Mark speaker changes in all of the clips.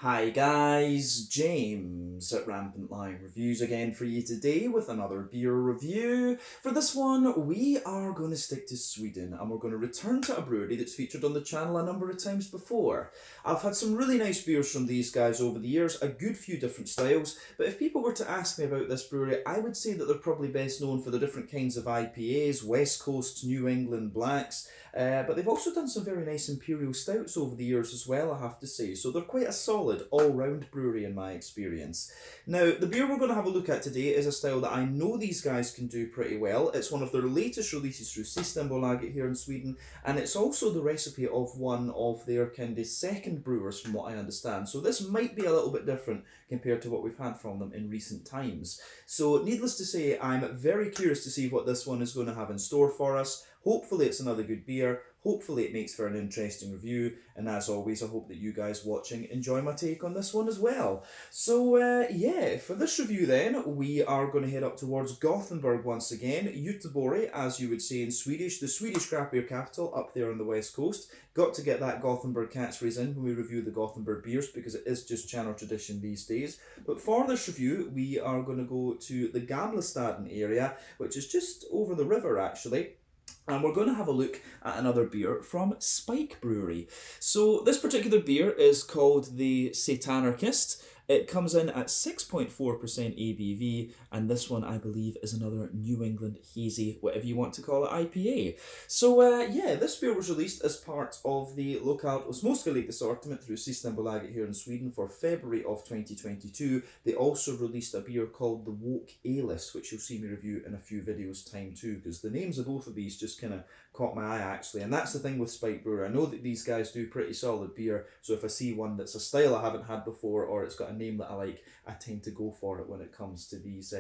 Speaker 1: Hi guys, James at Rampant Lion Reviews again for you today with another beer review. For this one, we are going to stick to Sweden and we're going to return to a brewery that's featured on the channel a number of times before. I've had some really nice beers from these guys over the years, a good few different styles, but if people were to ask me about this brewery, I would say that they're probably best known for the different kinds of IPAs, West Coast, New England Blacks, but they've also done some very nice Imperial Stouts over the years as well, I have to say, so they're quite a solid all-round brewery in my experience. Now, the beer we're going to have a look at today is a style that I know these guys can do pretty well. It's one of their latest releases through Systembolaget here in Sweden, and it's also the recipe of one of their kind of second brewers from what I understand. So this might be a little bit different compared to what we've had from them in recent times. So needless to say, I'm very curious to see what this one is going to have in store for us. Hopefully it's another good beer. Hopefully it makes for an interesting review, and as always I hope that you guys watching enjoy my take on this one as well. So yeah, for this review then, we are going to head up towards Gothenburg once again, Göteborg as you would say in Swedish, the Swedish craft beer capital up there on the west coast. Got to get that Gothenburg catchphrase in when we review the Gothenburg beers because it is just channel tradition these days. But for this review we are going to go to the Gamlestaden area, which is just over the river actually. And we're going to have a look at another beer from Spike Brewery. So this particular beer is called the Satanarchist. It comes in at 6.4% ABV, and this one I believe is another New England hazy, whatever you want to call it, IPA. So yeah, this beer was released as part of the Lokalt och Småskaligt assortment through Systembolaget here in Sweden for February of 2022. They also released a beer called the Woke A-List, which you'll see me review in a few videos time too, because the names of both of these just kind of caught my eye actually. And that's the thing with Spike Brewery. I know that these guys do pretty solid beer, so if I see one that's a style I haven't had before or it's got a name that I like, I tend to go for it when it comes to these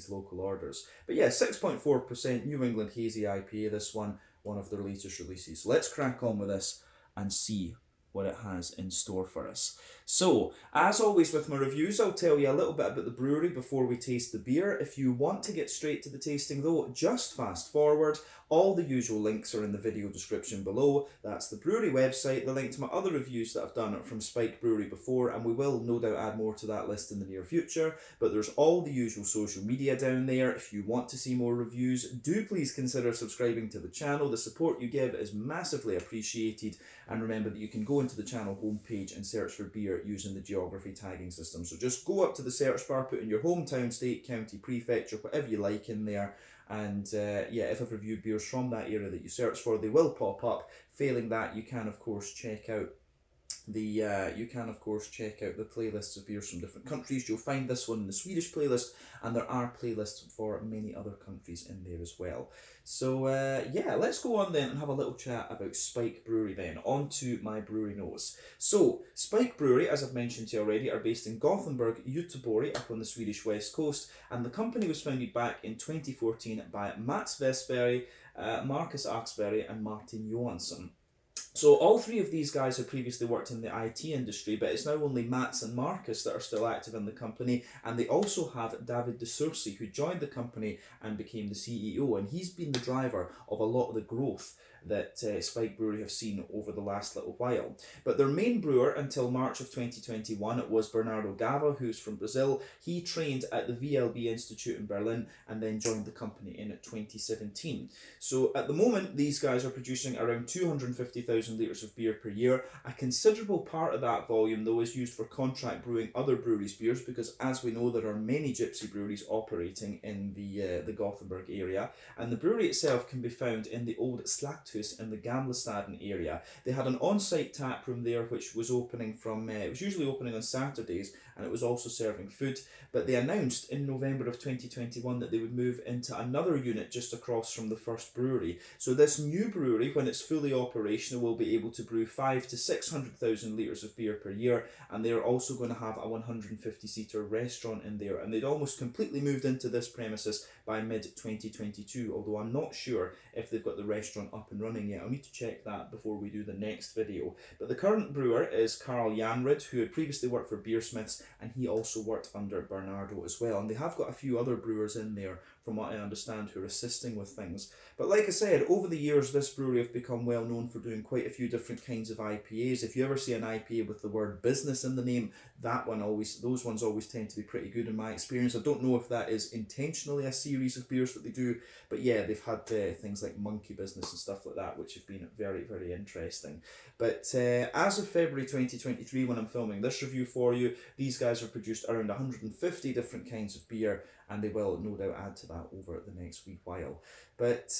Speaker 1: local orders. But yeah, 6.4% New England Hazy IPA, this one of their latest releases. Let's crack on with this and see what it has in store for us. So, as always with my reviews, I'll tell you a little bit about the brewery before we taste the beer. If you want to get straight to the tasting though, just fast forward. All the usual links are in the video description below. That's the brewery website, the link to my other reviews that I've done from Spike Brewery before, and we will no doubt add more to that list in the near future. But there's all the usual social media down there. If you want to see more reviews, do please consider subscribing to the channel. The support you give is massively appreciated, and remember that you can go into the channel homepage and search for beer using the geography tagging system. So just go up to the search bar, put in your hometown, state, county, prefecture, whatever you like in there, and yeah, if I've reviewed beers from that area that you search for, they will pop up. Failing that, you can of course check out the playlists of beers from different countries. You'll find this one in the Swedish playlist, and there are playlists for many other countries in there as well. So yeah, let's go on then and have a little chat about Spike Brewery then. On to my brewery notes. So Spike Brewery, as I've mentioned to you already, are based in Gothenburg, Göteborg, up on the Swedish west coast, and the company was founded back in 2014 by Mats Westberg, Marcus Axberg and Martin Johansson. So all three of these guys had previously worked in the IT industry, but it's now only Mats and Marcus that are still active in the company, and they also have David de Sursi, who joined the company and became the CEO, and he's been the driver of a lot of the growth that Spike Brewery have seen over the last little while. But their main brewer until March of 2021 was Bernardo Gava, who's from Brazil. He trained at the VLB Institute in Berlin and then joined the company in 2017. So at the moment, these guys are producing around 250,000 litres of beer per year. A considerable part of that volume, though, is used for contract brewing other breweries' beers, because as we know, there are many gypsy breweries operating in the Gothenburg area, and the brewery itself can be found in the old Slakt in the Gamlestaden area. They had an on-site tap room there which was opening from, it was usually opening on Saturdays, and it was also serving food, but they announced in November of 2021 that they would move into another unit just across from the first brewery. So this new brewery, when it's fully operational, will be able to brew 500 to 600,000 litres of beer per year, and they're also going to have a 150-seater restaurant in there, and they'd almost completely moved into this premises by mid-2022, although I'm not sure if they've got the restaurant up and running yet. I'll need to check that before we do the next video. But the current brewer is Carl Janrud, who had previously worked for Beersmiths, and he also worked under Bernardo as well. And they have got a few other brewers in there from what I understand, who are assisting with things. But like I said, over the years, this brewery have become well known for doing quite a few different kinds of IPAs. If you ever see an IPA with the word business in the name, those ones always tend to be pretty good in my experience. I don't know if that is intentionally a series of beers that they do, but yeah, they've had things like Monkey Business and stuff like that, which have been very, very interesting. But as of February 2023, when I'm filming this review for you, these guys have produced around 150 different kinds of beer, and they will no doubt add to that over the next wee while. But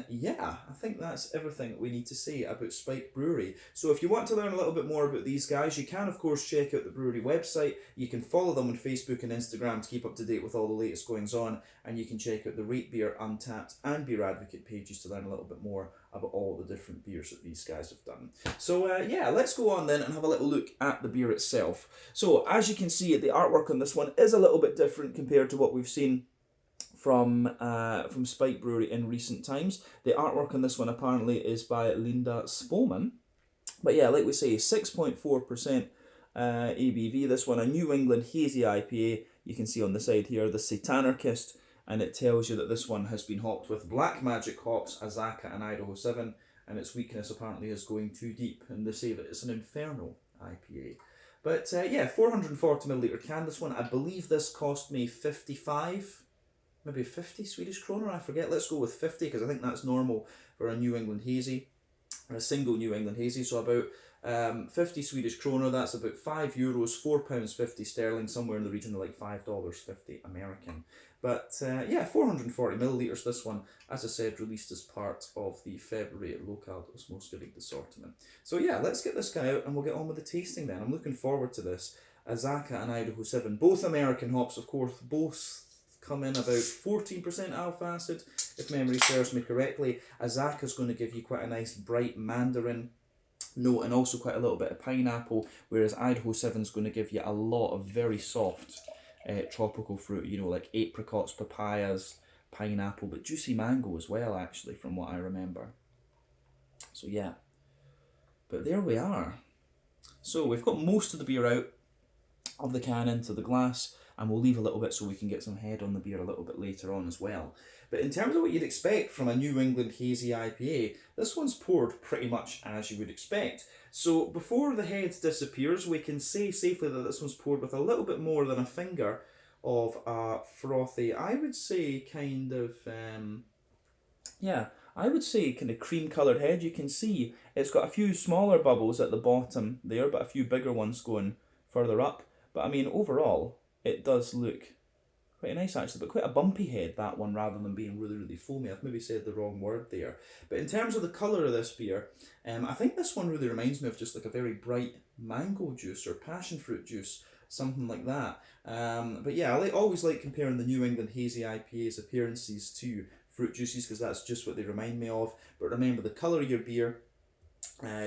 Speaker 1: yeah, I think that's everything that we need to say about Spike Brewery. So if you want to learn a little bit more about these guys, you can of course check out the brewery website. You can follow them on Facebook and Instagram to keep up to date with all the latest goings on, and you can check out the Rate Beer, Untappd and Beer Advocate pages to learn a little bit more about all the different beers that these guys have done. So yeah, let's go on then and have a little look at the beer itself. So as you can see, the artwork on this one is a little bit different compared to what we've seen from Spike Brewery in recent times. The artwork on this one apparently is by Linda Spoman. But yeah, like we say, 6.4% ABV. This one, a New England hazy IPA. You can see on the side here, the Satanarchist, and it tells you that this one has been hopped with Black Magic hops, Azaka and Idaho 7, and its weakness apparently is going too deep, and they say that it's an Inferno IPA. But yeah, 440ml can. This one, I believe this cost me 55, maybe 50 Swedish kronor, I forget. Let's go with 50 because I think that's normal for a New England hazy, or a single New England hazy. So about 50 Swedish kronor, that's about €5, £4.50 sterling, somewhere in the region of like $5.50 American. But yeah, 440ml, this one, as I said, released as part of the February Local Osmosgebiet assortment. So yeah, let's get this guy out and we'll get on with the tasting then. I'm looking forward to this. Azaka and Idaho 7, both American hops, of course, both come in about 14% alpha acid, if memory serves me correctly. Azaka is going to give you quite a nice bright mandarin note and also quite a little bit of pineapple, whereas Idaho 7 is going to give you a lot of very soft tropical fruit, you know, like apricots, papayas, pineapple, but juicy mango as well, actually, from what I remember. So yeah, but there we are. So we've got most of the beer out of the can into the glass, and we'll leave a little bit so we can get some head on the beer a little bit later on as well. But in terms of what you'd expect from a New England hazy IPA, this one's poured pretty much as you would expect. So before the head disappears, we can say safely that this one's poured with a little bit more than a finger of a frothy, I would say kind of, yeah, I would say kind of cream coloured head. You can see it's got a few smaller bubbles at the bottom there, but a few bigger ones going further up. But I mean, overall, it does look quite nice actually, but quite a bumpy head, that one, rather than being really, really foamy. I've maybe said the wrong word there. But in terms of the colour of this beer, I think this one really reminds me of just like a very bright mango juice or passion fruit juice, something like that. But yeah, I always like comparing the New England hazy IPA's appearances to fruit juices because that's just what they remind me of. But remember, the colour of your beer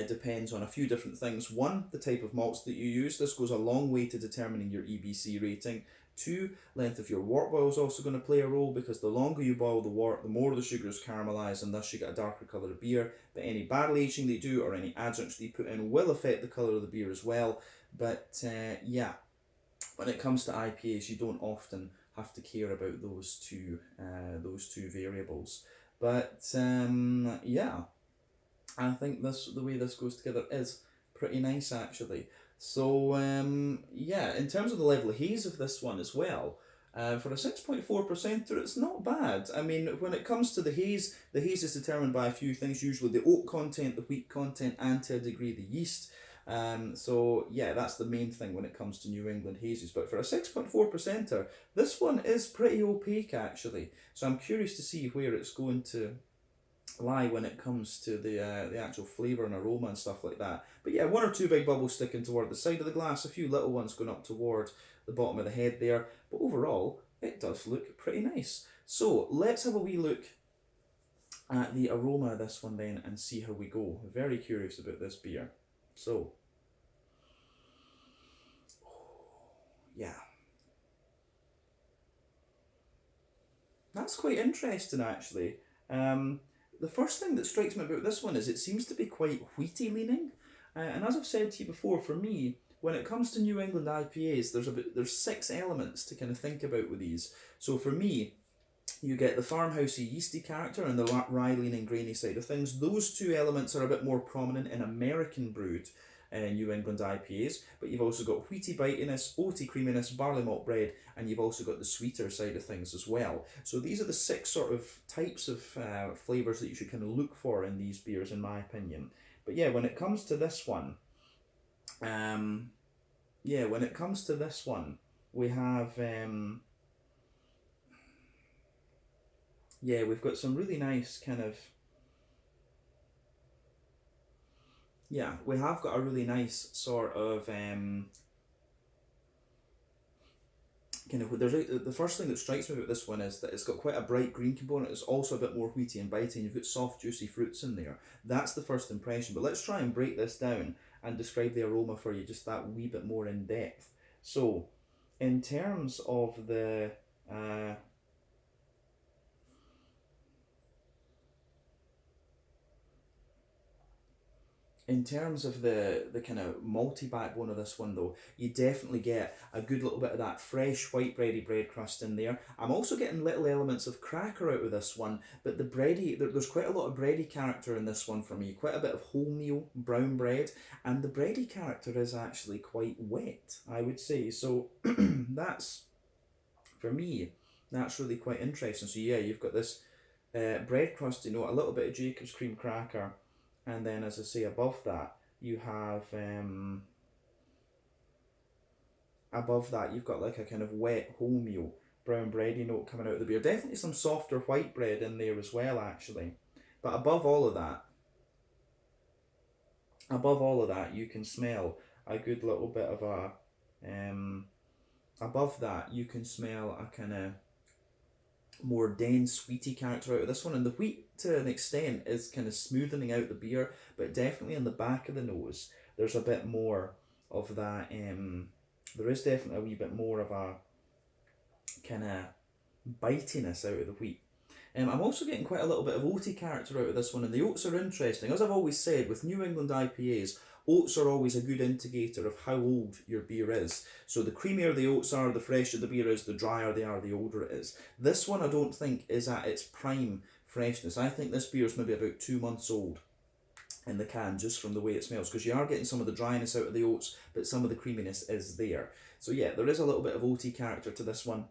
Speaker 1: depends on a few different things. One, the type of malts that you use. This goes a long way to determining your EBC rating. Two, length of your wort boil is also going to play a role because the longer you boil the wort, the more the sugars caramelise and thus you get a darker colour of beer. But any barrel aging they do or any adjuncts they put in will affect the colour of the beer as well. But yeah, when it comes to IPAs, you don't often have to care about those two variables. But yeah, I think the way this goes together is pretty nice actually. So yeah, in terms of the level of haze of this one as well, for a 6.4%, it's not bad. I mean, when it comes to the haze is determined by a few things, usually the oak content, the wheat content, and to a degree the yeast. So yeah, that's the main thing when it comes to New England hazes. But for a 6.4%er, this one is pretty opaque actually. So I'm curious to see where it's going to lie when it comes to the actual flavour and aroma and stuff like that. But yeah, one or two big bubbles sticking toward the side of the glass, a few little ones going up toward the bottom of the head there. But overall, it does look pretty nice. So let's have a wee look at the aroma of this one then and see how we go. Very curious about this beer. So, yeah. That's quite interesting actually. The first thing that strikes me about this one is it seems to be quite wheaty leaning. And as I've said to you before, for me, when it comes to New England IPAs, there's 6 elements to kind of think about with these. So for me, You get the farmhousey yeasty character and the rye and grainy side of things. Those two elements are a bit more prominent in American brewed New England IPAs, but you've also got wheaty bitiness, oaty creaminess, barley malt bread, and you've also got the sweeter side of things as well. So these are the 6 sort of types of flavours that you should kind of look for in these beers, in my opinion. But yeah, when it comes to this one, we have we've got some really nice kind of we have got a really nice sort of the first thing that strikes me about this one is that it's got quite a bright green component. It's also a bit more wheaty and biting. You've got soft, juicy fruits in there. That's the first impression. But let's try and break this down and describe the aroma for you just that wee bit more in depth. So, in terms of the in terms of the kind of malty backbone of this one, though, you definitely get a good little bit of that fresh white bready bread crust in there. I'm also getting little elements of cracker out of this one, but the bready, there's quite a lot of bready character in this one for me. Quite a bit of wholemeal brown bread, and the bready character is actually quite wet, I would say. So that's, for me, that's really quite interesting. So yeah, you've got this bread crust, a little bit of Jacob's cream cracker. And then, as I say, above that, you have, you've got like a kind of wet wholemeal brown bready note coming out of the beer. Definitely some softer white bread in there as well, actually. But above all of that, you can smell a good little bit of a, above that, you can smell a kind of more dense wheaty character out of this one, and the wheat to an extent is kind of smoothing out the beer, but definitely in the back of the nose there's a bit more of that there is definitely a wee bit more of a kind of bitiness out of the wheat. I'm also getting quite a little bit of oaty character out of this one, and the oats are interesting. As I've always said, with New England IPAs, oats are always a good indicator of how old your beer is. So the creamier the oats are, the fresher the beer is, the drier they are, the older it is. This one I don't think is at its prime freshness. I think this beer is maybe about 2 months old in the can, just from the way it smells, because you are getting some of the dryness out of the oats, but some of the creaminess is there. So yeah, there is a little bit of oaty character to this one,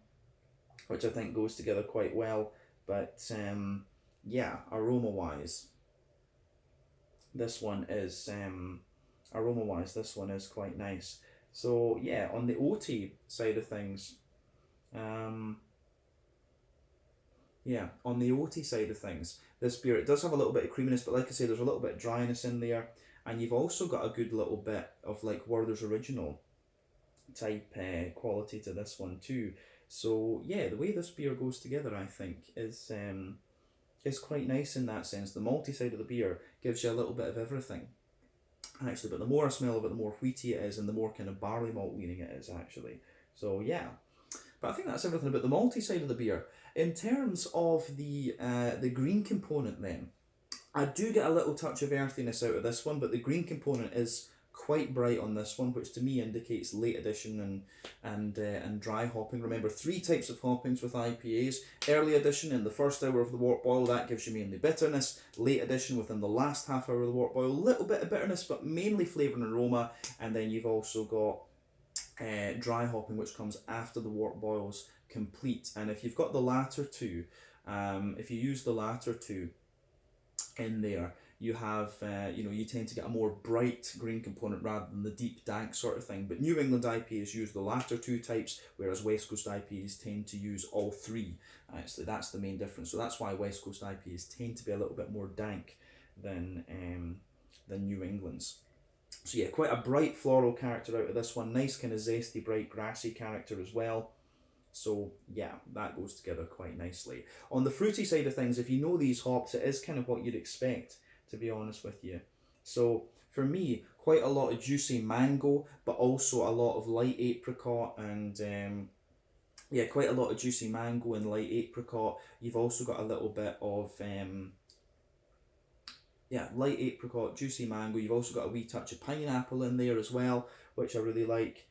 Speaker 1: which I think goes together quite well. But aroma wise, this one is quite nice. So yeah, on the oaty side of things, this beer, it does have a little bit of creaminess, but like I say, there's a little bit of dryness in there, and you've also got a good little bit of like Werther's Original type quality to this one too. So yeah, the way this beer goes together, I think, is quite nice in that sense. The malty side of the beer gives you a little bit of everything, actually, but the more I smell of it, the more wheaty it is, and the more kind of barley malt leaning it is, actually. So yeah, but I think that's everything about the malty side of the beer. In terms of the green component, then, I do get a little touch of earthiness out of this one, but the green component is quite bright on this one, which to me indicates late addition and dry hopping. Remember, 3 types of hoppings with IPAs. Early addition in the first hour of the wort boil, that gives you mainly bitterness. Late addition within the last half hour of the wort boil, a little bit of bitterness, but mainly flavour and aroma. And then you've also got dry hopping, which comes after the wort boil's complete. And if you've got the latter two, if you use the latter two in there, you have, you tend to get a more bright green component rather than the deep dank sort of thing. But New England IPAs use the latter 2 types, whereas West Coast IPAs tend to use all 3. Actually, that's the main difference. So that's why West Coast IPAs tend to be a little bit more dank than New England's. So yeah, quite a bright floral character out of this one. Nice kind of zesty, bright, grassy character as well. So yeah, that goes together quite nicely. On the fruity side of things, if you know these hops, it is kind of what you'd expect, to be honest with you. So for me, quite a lot of juicy mango, but also a lot of light apricot and quite a lot of juicy mango and light apricot. You've also got a little bit of light apricot, juicy mango. You've also got a wee touch of pineapple in there as well, which I really like.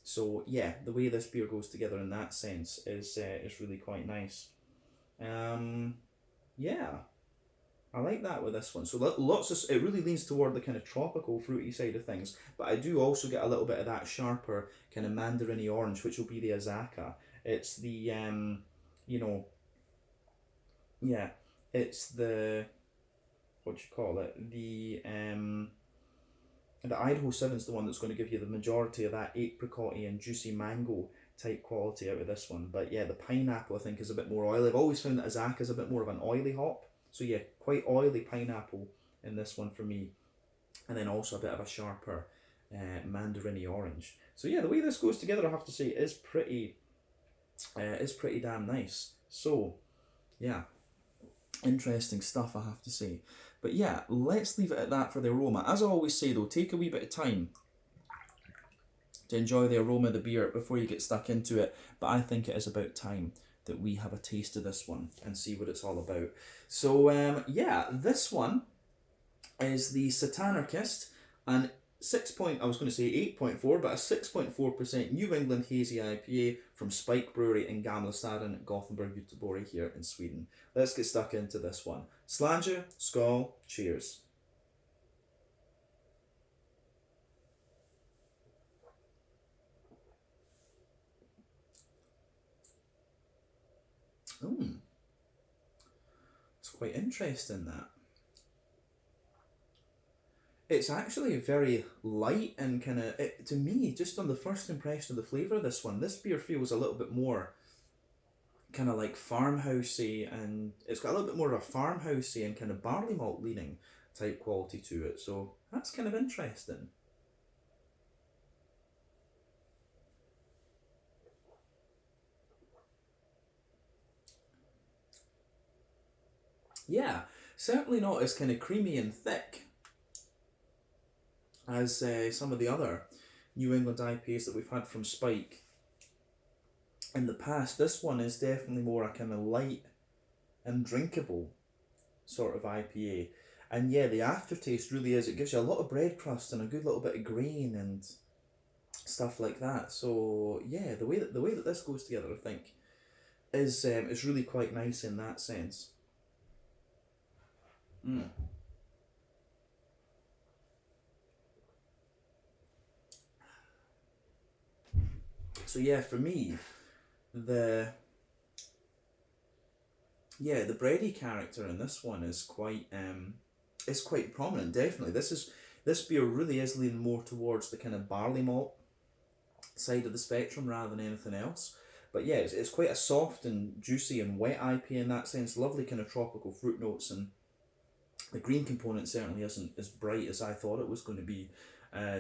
Speaker 1: So yeah, the way this beer goes together in that sense is really quite nice. Yeah, I like that with this one. So lots of it really leans toward the kind of tropical fruity side of things, but I do also get a little bit of that sharper kind of mandarin-y orange, which will be the Azaka. It's the you know, yeah, it's the what do you call it? The Idaho 7 is the one that's going to give you the majority of that apricot-y and juicy mango type quality out of this one. But yeah, the pineapple I think is a bit more oily. I've always found that Azaka is a bit more of an oily hop. So yeah, quite oily pineapple in this one for me. And then also a bit of a sharper mandarin-y orange. So yeah, the way this goes together, I have to say, is pretty damn nice. So yeah, interesting stuff, I have to say. But yeah, let's leave it at that for the aroma. As I always say though, take a wee bit of time to enjoy the aroma of the beer before you get stuck into it. But I think it is about time that we have a taste of this one and see what it's all about. So yeah, this one is the Satanarchist, and I was going to say 8.4, but a 6.4% New England Hazy IPA from Spike Brewery in Gamlestaden, Gothenburg, Göteborg here in Sweden. Let's get stuck into this one. Slange, skål, cheers. It's quite interesting that. It's actually very light and kind of, to me, just on the first impression of the flavour of this one, this beer feels a little bit more kind of like farmhousey, and it's got a little bit more of a farmhousey and kind of barley malt leaning type quality to it. So that's kind of interesting. Yeah, certainly not as kind of creamy and thick as some of the other New England IPAs that we've had from Spike in the past. This one is definitely more a kind of light and drinkable sort of IPA. And yeah, the aftertaste really is, it gives you a lot of bread crust and a good little bit of grain and stuff like that. So yeah, the way that this goes together, I think, is really quite nice in that sense. Mm. So yeah, for me, the the bready character in this one is quite prominent. Definitely, this beer really is leaning more towards the kind of barley malt side of the spectrum rather than anything else. But yeah, it's quite a soft and juicy and wet IPA in that sense. Lovely kind of tropical fruit notes, and the green component certainly isn't as bright as I thought it was going to be,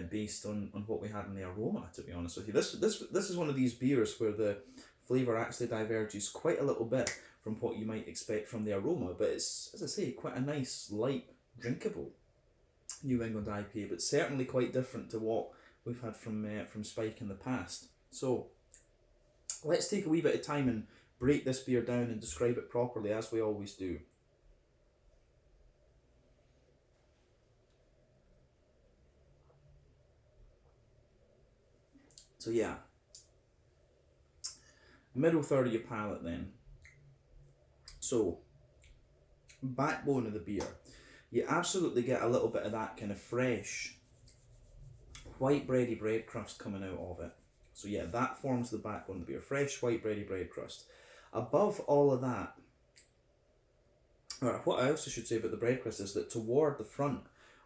Speaker 1: based on what we had in the aroma. To be honest with you, this is one of these beers where the flavour actually diverges quite a little bit from what you might expect from the aroma. But it's, as I say, quite a nice, light, drinkable New England IPA, but certainly quite different to what we've had from Spike in the past. So let's take a wee bit of time and break this beer down and describe it properly, as we always do. So yeah, middle third of your palate then. So, backbone of the beer, you absolutely get a little bit of that kind of fresh, white bready bread crust coming out of it. So yeah, that forms the backbone of the beer. Fresh, white bready bread crust. Above all of that, or what I also should say about the bread crust is that toward the front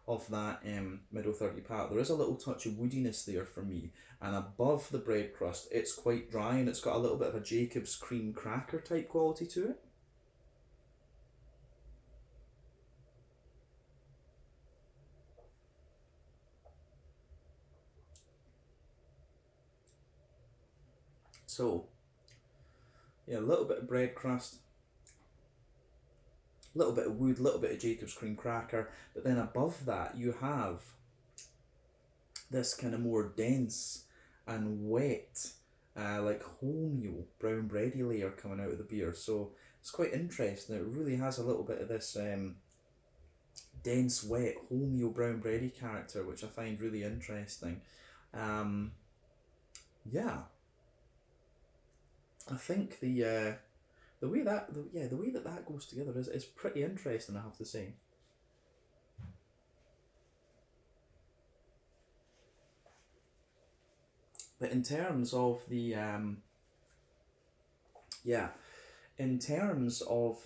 Speaker 1: of that middle third of your palate, there is a little touch of woodiness there for me. And above the bread crust, it's quite dry and it's got a little bit of a Jacob's cream cracker type quality to it. So, yeah, a little bit of bread crust, a little bit of wood, a little bit of Jacob's cream cracker, but then above that you have this kind of more dense and wet, like wholemeal brown bready layer coming out of the beer. So it's quite interesting. It really has a little bit of this dense, wet, wholemeal brown bready character, which I find really interesting. yeah, I think the way that the way that that goes together is pretty interesting, I have to say. But in terms of the yeah, in terms of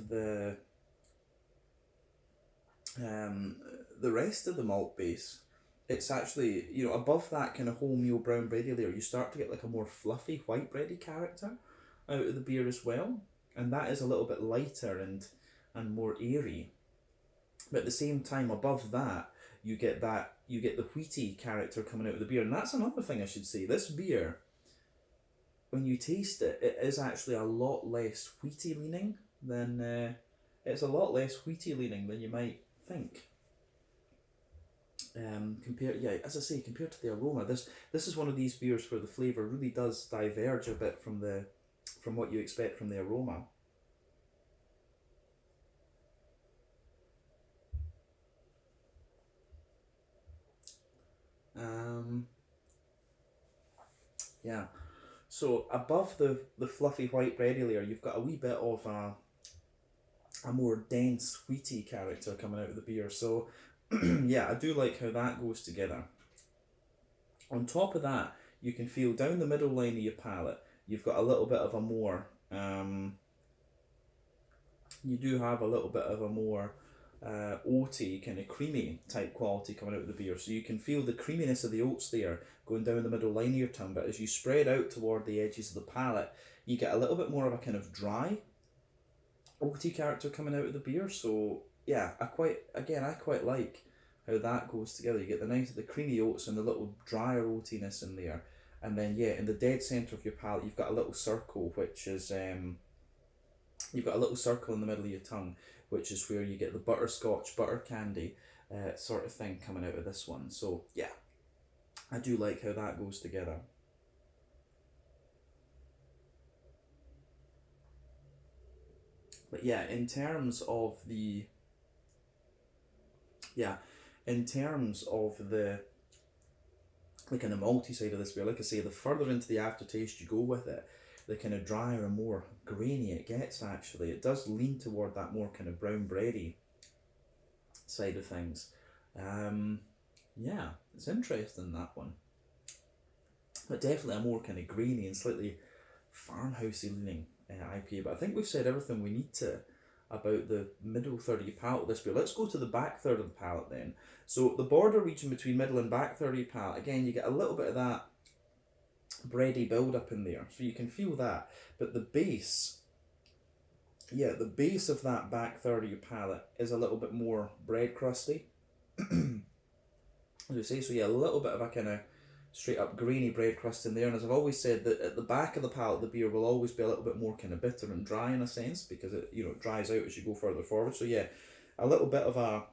Speaker 1: um, the rest of the malt base, it's actually, you know, above that kind of wholemeal brown bready layer, you start to get like a more fluffy white bready character out of the beer as well, and that is a little bit lighter and more airy. But at the same time, above that, you get the wheaty character coming out of the beer, and that's another thing I should say. This beer, when you taste it, it is actually a lot less wheaty leaning than it's a lot less wheaty leaning than you might think. Compared, yeah, as I say, compared to the aroma, this is one of these beers where the flavour really does diverge a bit from what you expect from the aroma. Um, yeah. So above the fluffy white bready layer, you've got a wee bit of a more dense wheaty character coming out of the beer. So yeah, I do like how that goes together. On top of that, you can feel down the middle line of your palate, you've got a little bit of a more, you do have a little bit of a more oaty, kind of creamy type quality coming out of the beer. So you can feel the creaminess of the oats there going down the middle line of your tongue, but as you spread out toward the edges of the palate, you get a little bit more of a kind of dry, oaty character coming out of the beer. So yeah, I quite like how that goes together. You get the creamy oats and the little drier oatiness in there, and then yeah, in the dead center of your palate, you've got a little circle, which is you've got a little circle in the middle of your tongue, which is where you get the butterscotch butter candy sort of thing coming out of this one. So yeah, I do like how that goes together. But yeah, yeah, in terms of the kind of malty side of this beer, like I say, the further into the aftertaste you go with it, the kind of drier and more grainy it gets. Actually, it does lean toward that more kind of brown bready side of things. Um, yeah, it's interesting, that one, but definitely a more kind of grainy and slightly farmhousey leaning IPA. But I think we've said everything we need to about the middle third of your palate of this beer. Let's go to the back third of the palate then. So the border region between middle and back third of your palate, again, you get a little bit of that bready build up in there, so you can feel that. But the base, yeah, the base of that back third of your palate is a little bit more bread crusty. As I say, so yeah, a little bit of a kind of straight up grainy bread crust in there. And as I've always said, that at the back of the palate, the beer will always be a little bit more kind of bitter and dry in a sense, because it, you know, it dries out as you go further forward. So yeah, a little bit of a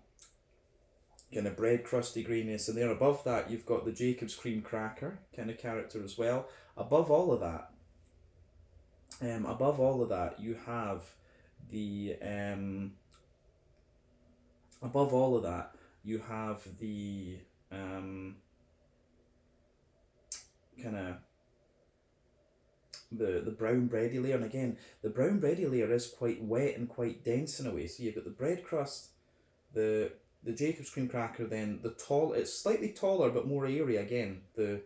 Speaker 1: kind of bread crusty graininess in there. Above that, you've got the Jacob's cream cracker kind of character as well. Above all of that, you have the above all of that, you have the kind of the brown bready layer. And again, the brown bready layer is quite wet and quite dense in a way. So you've got the bread crust, the Jacob's cream cracker, then it's slightly taller but more airy again, the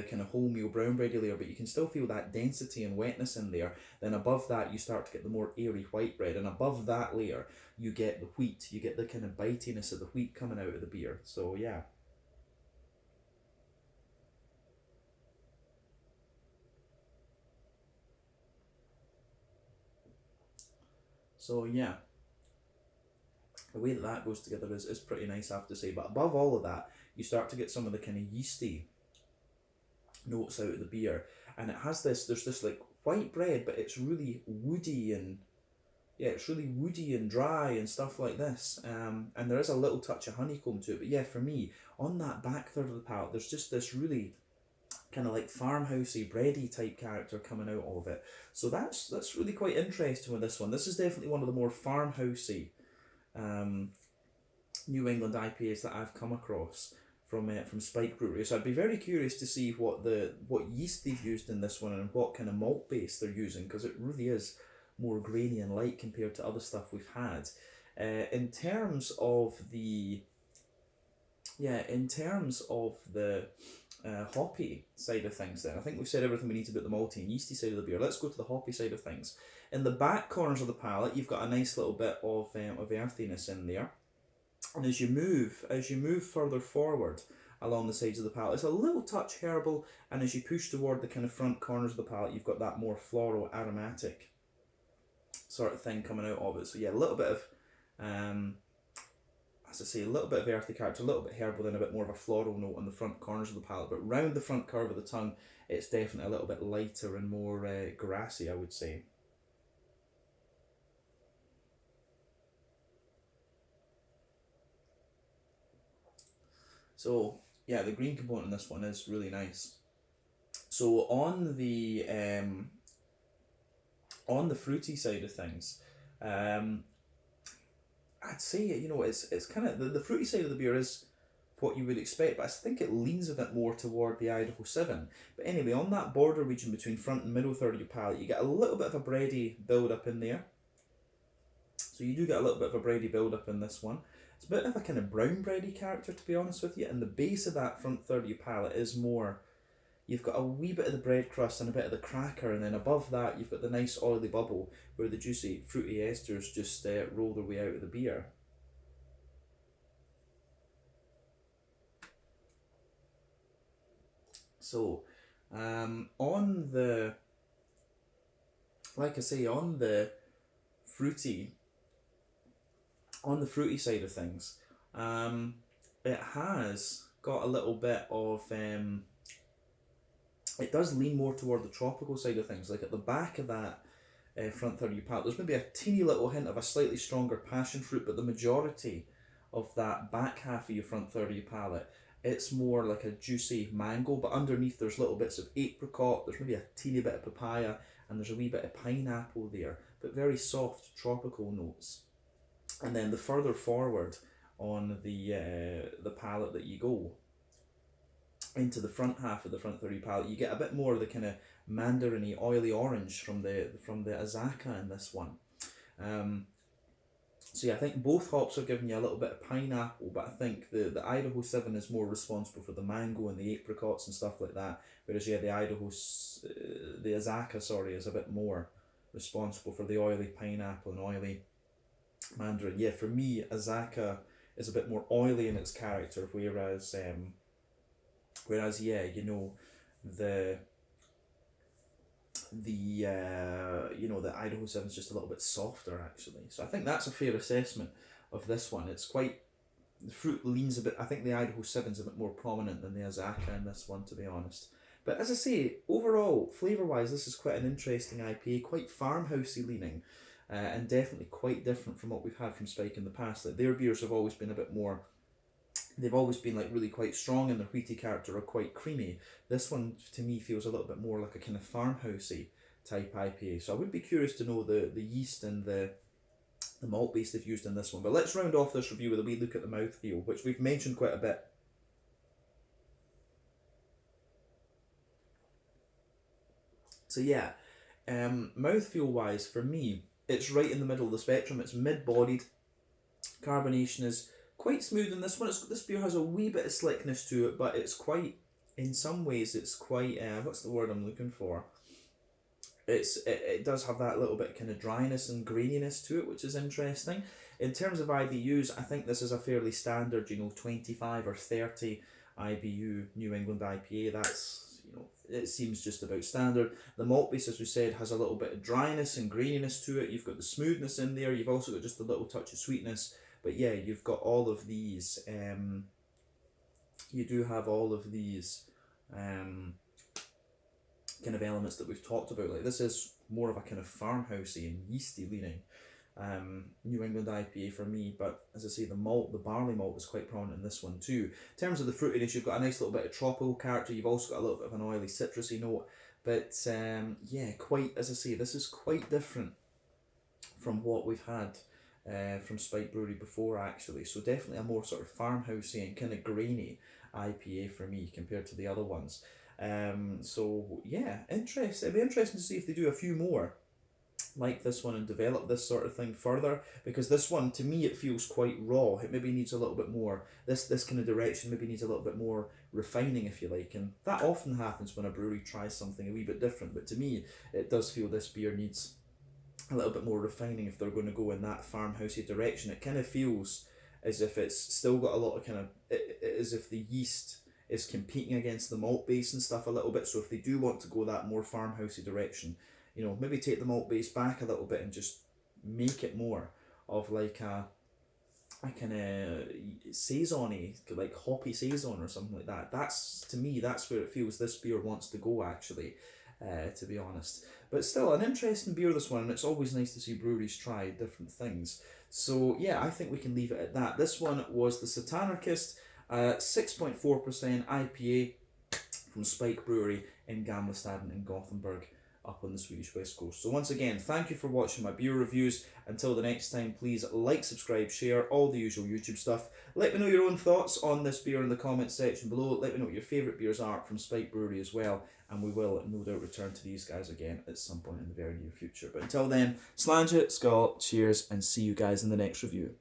Speaker 1: kind of wholemeal brown bready layer, but you can still feel that density and wetness in there. Then above that, you start to get the more airy white bread, and above that layer, you get the wheat. You get the kind of bitiness of the wheat coming out of the beer. So yeah. So yeah, the way that that goes together is pretty nice, I have to say. But above all of that, you start to get some of the kind of yeasty notes out of the beer, and it has there's this like white bread, but it's really woody and yeah, it's really woody and dry and stuff like this. And there is a little touch of honeycomb to it. But yeah, for me, on that back third of the palate, there's just this really kind of like farmhousey, bready type character coming out of it. So that's really quite interesting with this one. This is definitely one of the more farmhousey New England IPAs that I've come across from Spike Brewery. So I'd be very curious to see what yeast they've used in this one and what kind of malt base they're using, because it really is more grainy and light compared to other stuff we've had. In terms of the hoppy side of things, then I think we've said everything we need about the malty and yeasty side of the beer. Let's go to the hoppy side of things. In the back corners of the palate, you've got a nice little bit of earthiness in there, and as you move further forward along the sides of the palate, it's a little touch herbal, and as you push toward the kind of front corners of the palate, you've got that more floral aromatic sort of thing coming out of it. So yeah, a little bit of as I say, a little bit of earthy character, a little bit herbal, then a bit more of a floral note on the front corners of the palate. But round the front curve of the tongue, it's definitely a little bit lighter and more grassy, I would say. So yeah, the green component in this one is really nice. So on the fruity side of things, I'd say, it's kind of the fruity side of the beer is what you would expect, but I think it leans a bit more toward the Idaho 7. But anyway, on that border region between front and middle third of your palate, you get a little bit of a bready build up in there. So you do get a little bit of a bready build up in this one. It's a bit of a kind of brown bready character, to be honest with you, and the base of that front third of your palate is more, you've got a wee bit of the bread crust and a bit of the cracker, and then above that you've got the nice oily bubble where the juicy fruity esters just roll their way out of the beer. So on the, like I say, on the fruity side of things, it has got a little bit of it does lean more toward the tropical side of things. Like at the back of that front third of your palate, there's maybe a teeny little hint of a slightly stronger passion fruit, but the majority of that back half of your front third of your palate, it's more like a juicy mango, but underneath there's little bits of apricot, there's maybe a teeny bit of papaya, and there's a wee bit of pineapple there, but very soft tropical notes. And then the further forward on the palate that you go, into the front half of the front third of your palate, you get a bit more of the kind of mandarin-y, oily orange from the Azaka in this one. So yeah, I think both hops are giving you a little bit of pineapple, but I think the Idaho 7 is more responsible for the mango and the apricots and stuff like that, whereas yeah, the Azaka, sorry, is a bit more responsible for the oily pineapple and oily mandarin. Yeah, for me, Azaka is a bit more oily in its character, whereas yeah, the Idaho 7 is just a little bit softer actually. So I think that's a fair assessment of this one. It's quite, the fruit leans a bit, I think the Idaho 7 is a bit more prominent than the Azaka in this one, to be honest. But as I say, overall, flavour wise, this is quite an interesting IPA, quite farmhousey leaning, and definitely quite different from what we've had from Spike in the past. Like their beers have always been a bit more, they've always been like really quite strong and their wheaty character are quite creamy. This one to me feels a little bit more like a kind of farmhousey type IPA. So I would be curious to know the yeast and the malt base they've used in this one. But let's round off this review with a wee look at the mouthfeel, which we've mentioned quite a bit. So yeah, mouthfeel wise, for me, it's right in the middle of the spectrum. It's mid-bodied. Carbonation is quite smooth in this one. This beer has a wee bit of slickness to it, but it's quite, in some ways, it's quite, what's the word I'm looking for? It does have that little bit of kind of dryness and graininess to it, which is interesting. In terms of IBUs, I think this is a fairly standard, 25 or 30 IBU New England IPA. That's, it seems just about standard. The malt base, as we said, has a little bit of dryness and graininess to it. You've got the smoothness in there. You've also got just a little touch of sweetness. But yeah, you've got all of these, you do have all of these kind of elements that we've talked about. Like this is more of a kind of farmhousey and yeasty leaning New England IPA for me, but as I say, the barley malt is quite prominent in this one too. In terms of the fruitiness, you've got a nice little bit of tropical character, you've also got a little bit of an oily citrusy note, but yeah, quite, as I say, this is quite different from what we've had from Spike Brewery before actually, so definitely a more sort of farmhousey and kind of grainy IPA for me compared to the other ones. So yeah, it'd be interesting to see if they do a few more like this one and develop this sort of thing further, because this one to me it feels quite raw. It maybe needs a little bit more, this kind of direction maybe needs a little bit more refining, if you like, and that often happens when a brewery tries something a wee bit different. But to me it does feel this beer needs a little bit more refining if they're going to go in that farmhousey direction. It kind of feels as if it's still got a lot of kind of as if the yeast is competing against the malt base and stuff a little bit. So if they do want to go that more farmhousey direction, you know, maybe take the malt base back a little bit and just make it more of like a kind of saison-y, like hoppy saison or something like that. That's, to me, that's where it feels this beer wants to go actually, to be honest. But still, an interesting beer, this one, and it's always nice to see breweries try different things. So yeah, I think we can leave it at that. This one was the Satanarchist, 6.4% IPA from Spike Brewery in Gamlestaden in Gothenburg, up on the Swedish West Coast. So once again, thank you for watching my beer reviews. Until the next time, please like, subscribe, share, all the usual YouTube stuff. Let me know your own thoughts on this beer in the comments section below. Let me know what your favourite beers are from Spike Brewery as well, and we will no doubt return to these guys again at some point in the very near future. But until then, sláinte, skål, cheers, and see you guys in the next review.